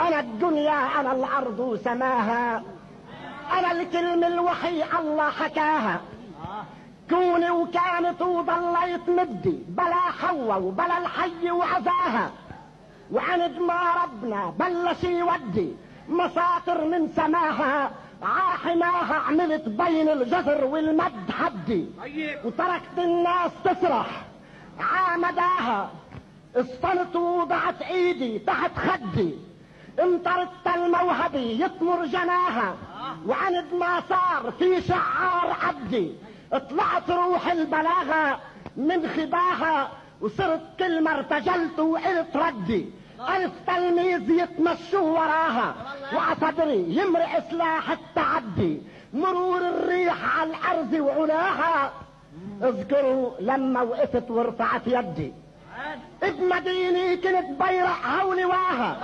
انا الدنيا انا الارض وسماها، انا الكلمة الوحي الله حكاها. كوني وكانت وضليت مدي بلا حواء وبلا الحي وعزاها، وعند ما ربنا بلش يودي مساطر من سماها، عاحماها عملت بين الجزر والمد حدي، وتركت الناس تسرح عامداها. اصطنت ووضعت ايدي تحت خدي، امطرت الموهبي يطمر جناها، وعند ما صار في شعار عبدي طلعت روح البلاغة من خباها، وصرت كل ما ارتجلت وقلت ردي 1000 تلميذ يتمشوا وراها، وعصدري يمرق سلاح التعدي مرور الريح على الارض وعلاها. اذكروا لما وقفت ورفعت يدي بمديني كنت بيرقها ولواها.